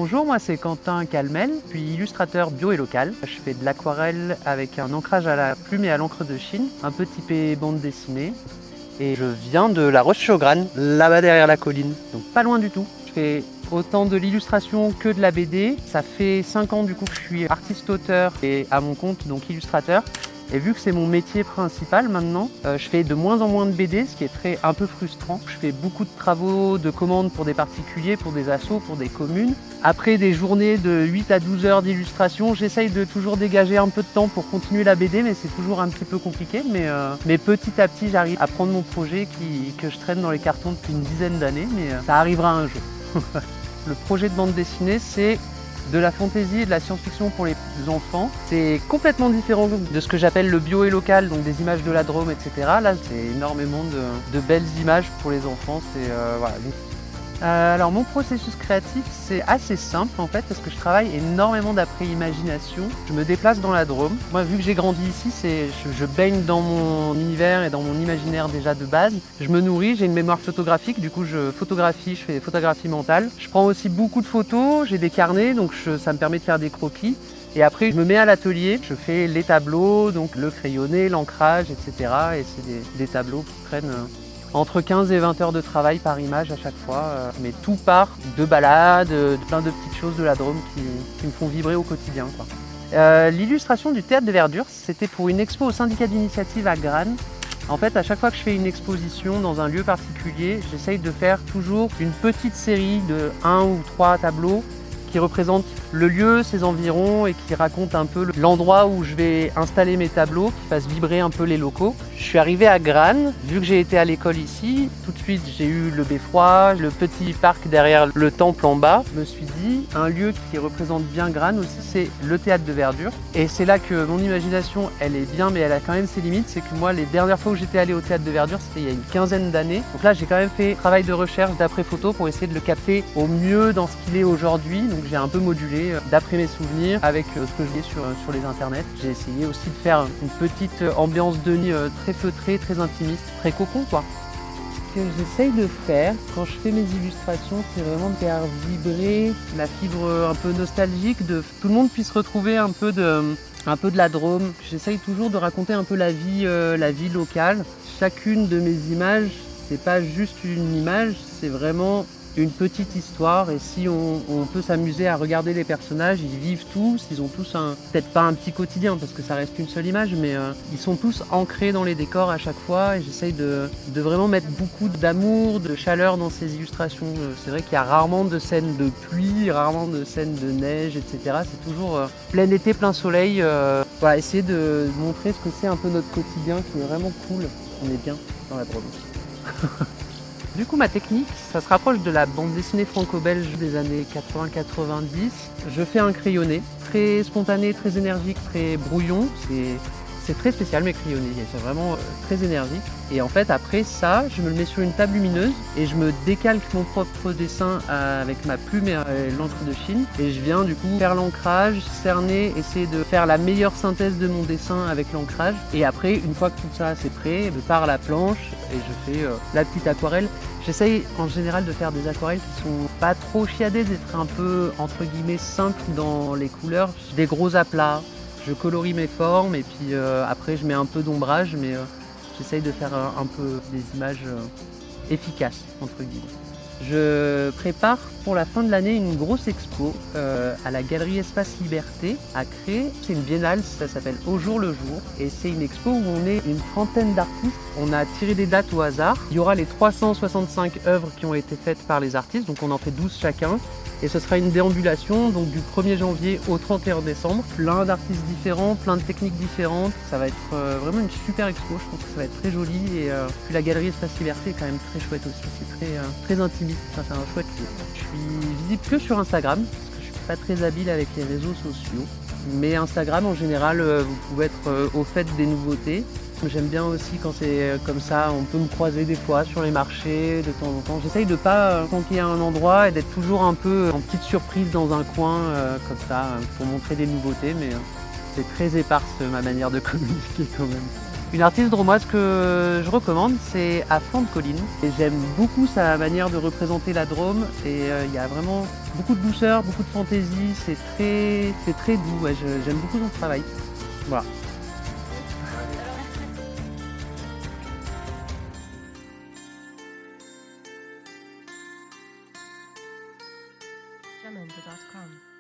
Bonjour, moi c'est Quentin Calmel, je suis illustrateur bio et local. Je fais de l'aquarelle avec un ancrage à la plume et à l'encre de Chine, un peu typé bande dessinée. Et je viens de La Roche-sur-Grane, là-bas derrière la colline, donc pas loin du tout. Je fais autant de l'illustration que de la BD. Ça fait 5 ans du coup que je suis artiste-auteur et à mon compte, donc illustrateur. Et vu que c'est mon métier principal maintenant, je fais de moins en moins de BD, ce qui est un peu frustrant. Je fais beaucoup de travaux, de commandes pour des particuliers, pour des assos, pour des communes. Après des journées de 8 à 12 heures d'illustration, j'essaye de toujours dégager un peu de temps pour continuer la BD, mais c'est toujours un petit peu compliqué. Mais petit à petit, j'arrive à prendre mon projet que je traîne dans les cartons depuis une dizaine d'années, mais ça arrivera un jour. Le projet de bande dessinée, c'est de la fantaisie et de la science-fiction pour les enfants. C'est complètement différent de ce que j'appelle le bio et local, donc des images de la Drôme, etc. Là, c'est énormément de belles images pour les enfants. Voilà. Alors mon processus créatif, c'est assez simple en fait, parce que je travaille énormément d'après imagination. Je me déplace dans la Drôme. Moi, vu que j'ai grandi ici, je baigne dans mon univers et dans mon imaginaire déjà de base. Je me nourris, j'ai une mémoire photographique, du coup je photographie, je fais des photographies mentales. Je prends aussi beaucoup de photos, j'ai des carnets, donc ça me permet de faire des croquis. Et après, je me mets à l'atelier, je fais les tableaux, donc le crayonné, l'ancrage, etc. Et c'est des tableaux qui prennent entre 15 et 20 heures de travail par image à chaque fois. Mais tout part de balades, de plein de petites choses de la Drôme qui me font vibrer au quotidien, quoi. L'illustration du Théâtre de Verdure, c'était pour une expo au syndicat d'initiative à Grane. En fait, à chaque fois que je fais une exposition dans un lieu particulier, j'essaye de faire toujours une petite série de 1 ou 3 tableaux qui représentent le lieu, ses environs et qui racontent un peu l'endroit où je vais installer mes tableaux, qui fassent vibrer un peu les locaux. Je suis arrivé à Grane, vu que j'ai été à l'école ici, tout de suite j'ai eu le beffroi, le petit parc derrière le temple en bas. Je me suis dit, un lieu qui représente bien Grane aussi, c'est le Théâtre de Verdure. Et c'est là que mon imagination, elle est bien, mais elle a quand même ses limites. C'est que moi, les dernières fois où j'étais allé au Théâtre de Verdure, c'était il y a une quinzaine d'années. Donc là, j'ai quand même fait travail de recherche d'après-photo pour essayer de le capter au mieux dans ce qu'il est aujourd'hui. Donc j'ai un peu modulé d'après mes souvenirs avec ce que je lis sur les internets. J'ai essayé aussi de faire une petite ambiance de nuit très feutrée, très intimiste, très cocon, quoi. Ce que j'essaye de faire quand je fais mes illustrations, c'est vraiment de faire vibrer la fibre un peu nostalgique, de que tout le monde puisse retrouver un peu de la Drôme. J'essaye toujours de raconter un peu la vie locale. Chacune de mes images, c'est pas juste une image, c'est vraiment une petite histoire. Et si on peut s'amuser à regarder les personnages, ils vivent tous, ils ont tous peut-être pas un petit quotidien parce que ça reste une seule image, mais ils sont tous ancrés dans les décors à chaque fois. Et j'essaye de vraiment mettre beaucoup d'amour, de chaleur dans ces illustrations. C'est vrai qu'il y a rarement de scènes de pluie, rarement de scènes de neige, etc. C'est toujours plein été, plein soleil. Voilà, essayer de montrer ce que c'est un peu notre quotidien qui est vraiment cool. On est bien dans la Drôme. Du coup, ma technique, ça se rapproche de la bande dessinée franco-belge des années 80-90. Je fais un crayonné, très spontané, très énergique, très brouillon. C'est très spécial mes crayonnés, c'est vraiment très énergique. Et en fait, après ça, je me le mets sur une table lumineuse et je me décalque mon propre dessin avec ma plume et l'encre de Chine. Et je viens du coup faire l'ancrage, cerner, essayer de faire la meilleure synthèse de mon dessin avec l'ancrage. Et après, une fois que tout ça c'est prêt, je pars à la planche et je fais la petite aquarelle. J'essaye en général de faire des aquarelles qui sont pas trop chiadées, d'être un peu entre guillemets simples dans les couleurs, des gros aplats. Je colorie mes formes et puis après je mets un peu d'ombrage, mais j'essaye de faire un peu des images efficaces entre guillemets. Je prépare pour la fin de l'année une grosse expo à la galerie Espace Liberté à Cré. C'est une biennale, ça s'appelle Au jour le jour et c'est une expo où on est une trentaine d'artistes. On a tiré des dates au hasard. Il y aura les 365 œuvres qui ont été faites par les artistes, donc on en fait 12 chacun. Et ce sera une déambulation donc du 1er janvier au 31 décembre. Plein d'artistes différents, plein de techniques différentes. Ça va être vraiment une super expo, je pense que ça va être très joli. Et puis la galerie Espace Liberté est quand même très chouette aussi, c'est très intimiste, ça fait un chouette lieu. Je suis visible que sur Instagram, parce que je suis pas très habile avec les réseaux sociaux. Mais Instagram en général, vous pouvez être au fait des nouveautés. J'aime bien aussi quand c'est comme ça, on peut me croiser des fois sur les marchés de temps en temps. J'essaye de pas manquer à un endroit et d'être toujours un peu en petite surprise dans un coin comme ça pour montrer des nouveautés, mais c'est très éparse ma manière de communiquer quand même. Une artiste drômoise que je recommande, c'est Afan de Colline. Et j'aime beaucoup sa manière de représenter la Drôme. Et il y a vraiment beaucoup de douceur, beaucoup de fantaisie. C'est très doux. Ouais, j'aime beaucoup son travail. Voilà. Jamendo.com